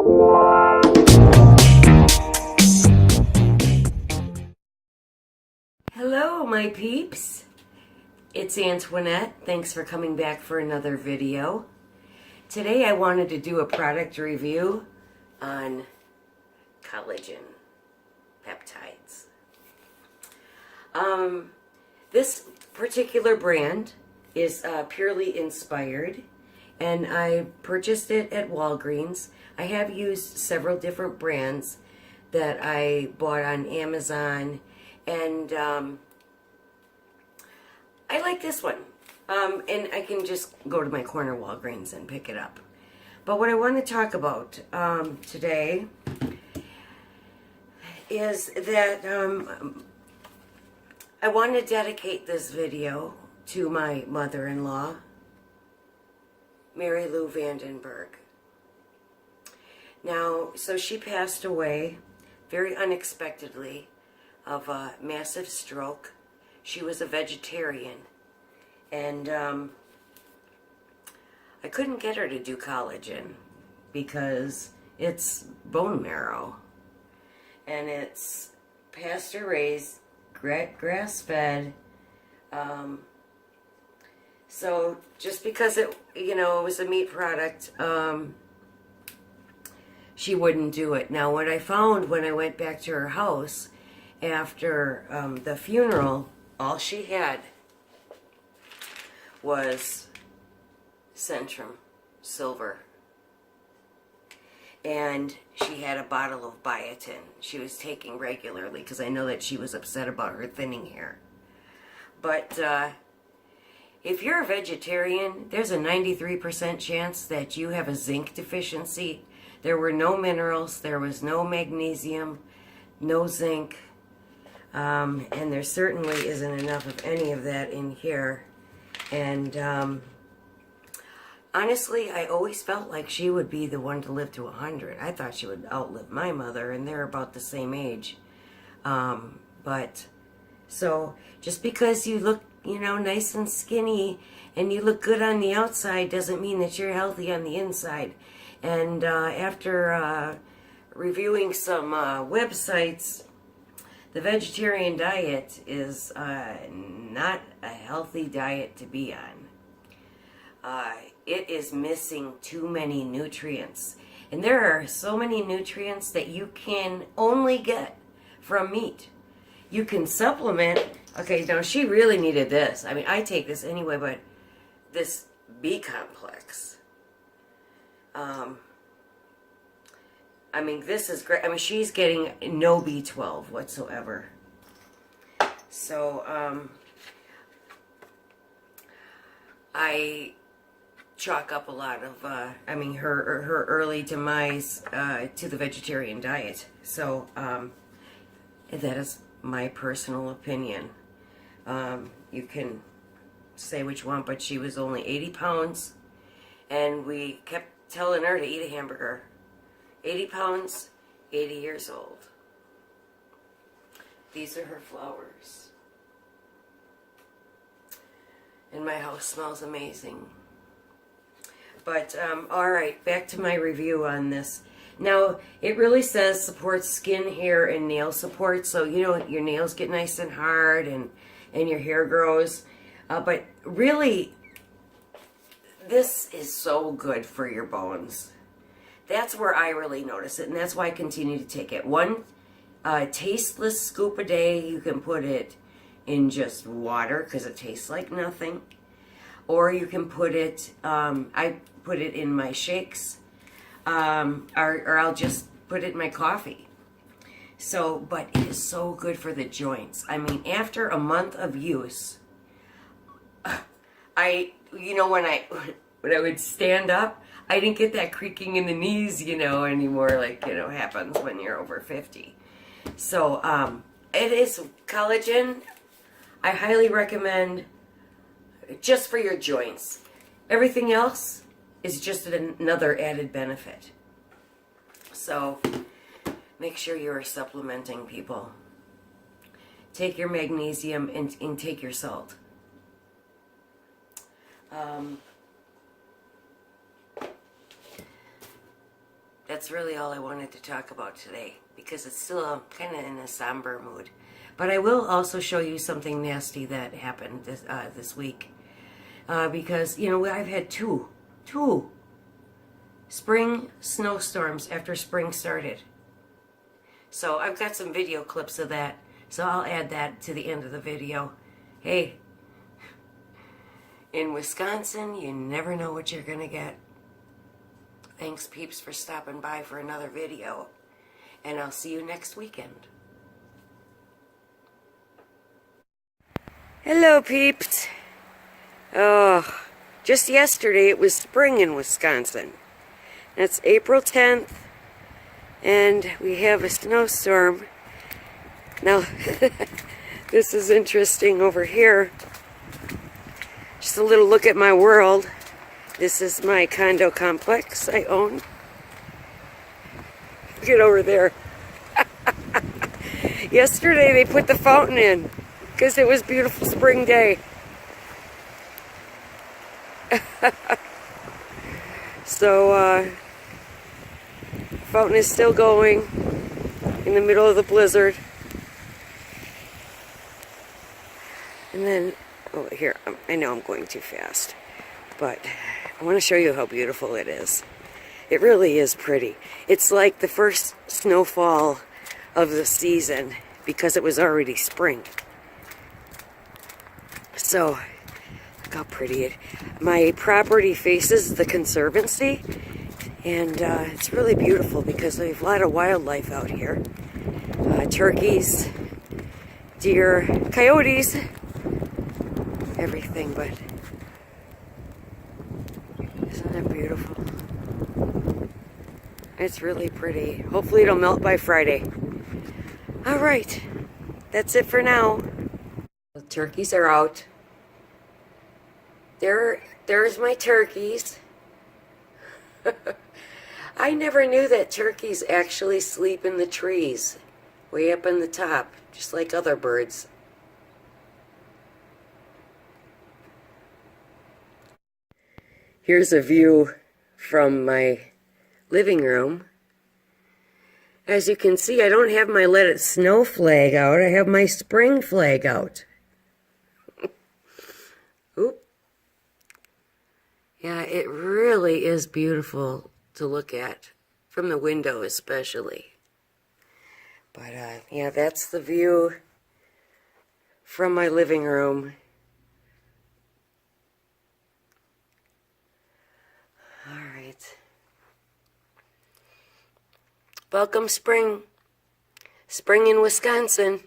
Hello, my peeps. It's Antoinette. Thanks for coming back for another video. Today I wanted to do a product review on collagen peptides. This particular brand is Purely Inspired, and I purchased it at Walgreens. I have used several different brands that I bought on Amazon, and I like this one. And I can just go to my corner Walgreens and pick it up. But what I want to talk about today is that I want to dedicate this video to my mother-in-law, Mary Lou Vandenberg. Now, so she passed away very unexpectedly of a massive stroke. She was a vegetarian, and I couldn't get her to do collagen because it's bone marrow, and it's pasture-raised, grass-fed. So just because it was a meat product, she wouldn't do it. Now, what I found when I went back to her house after the funeral, all she had was Centrum Silver. And she had a bottle of biotin she was taking regularly, because I know that she was upset about her thinning hair. But if you're a vegetarian, there's a 93% chance that you have a zinc deficiency. There were no minerals, there was no magnesium, no zinc, and there certainly isn't enough of any of that in here. And honestly, I always felt like she would be the one to live to 100. I thought she would outlive my mother, and they're about the same age. But so just because you look, nice and skinny and you look good on the outside doesn't mean that you're healthy on the inside. And after reviewing some websites, the vegetarian diet is not a healthy diet to be on. It is missing too many nutrients. And there are so many nutrients that you can only get from meat. You can supplement. Okay, now she really needed this. I mean, I take this anyway, but this B complex. I mean, this is great. I mean, she's getting no B12 whatsoever. So, I chalk up a lot of, her early demise to the vegetarian diet. So, that is my personal opinion. You can say what you want, but she was only 80 pounds, and we kept telling her to eat a hamburger. 80 pounds, 80 years old. These are her flowers. And my house smells amazing. But, alright, back to my review on this. Now, it really says supports skin, hair, and nail support. So, your nails get nice and hard and your hair grows. But really, this is so good for your bones. That's where I really notice it, and that's why I continue to take it. One tasteless scoop a day. You can put it in just water because it tastes like nothing. Or you can put it, I put it in my shakes, or I'll just put it in my coffee. So, but it is so good for the joints. I mean, after a month of use, when I would stand up, I didn't get that creaking in the knees, anymore, like, happens when you're over 50. So, it is collagen. I highly recommend, just for your joints. Everything else is just another added benefit. So, make sure you are supplementing, people. Take your magnesium and take your salt. that's really all I wanted to talk about today, because it's still kind of in a somber mood. But I will also show you something nasty that happened this week. Because, you know, I've had two spring snowstorms after spring started. So I've got some video clips of that. So I'll add that to the end of the video. Hey, in Wisconsin, you never know what you're going to get. Thanks, peeps, for stopping by for another video. And I'll see you next weekend. Hello, peeps. Oh, just yesterday it was spring in Wisconsin. It's April 10th, and we have a snowstorm. Now, this is interesting over here. Just a little look at my world. This is my condo complex I own. Get over there. Yesterday they put the fountain in because it was a beautiful spring day. So, fountain is still going in the middle of the blizzard. And then, oh, here, I know I'm going too fast, but I want to show you how beautiful it is. It really is pretty. It's like the first snowfall of the season because it was already spring. So, look how pretty it is. My property faces the conservancy, and it's really beautiful because we have a lot of wildlife out here. Turkeys, deer, coyotes, everything, but isn't that beautiful? It's really pretty. Hopefully it'll melt by Friday. Alright, that's it for now. The turkeys are out. There's my turkeys. I never knew that turkeys actually sleep in the trees, way up in the top, just like other birds. Here's a view from my living room. As you can see, I don't have my Let It Snow flag out. I have my spring flag out. Oop. Yeah, it really is beautiful to look at, from the window especially. But, yeah, that's the view from my living room. All right. Welcome spring. Spring in Wisconsin.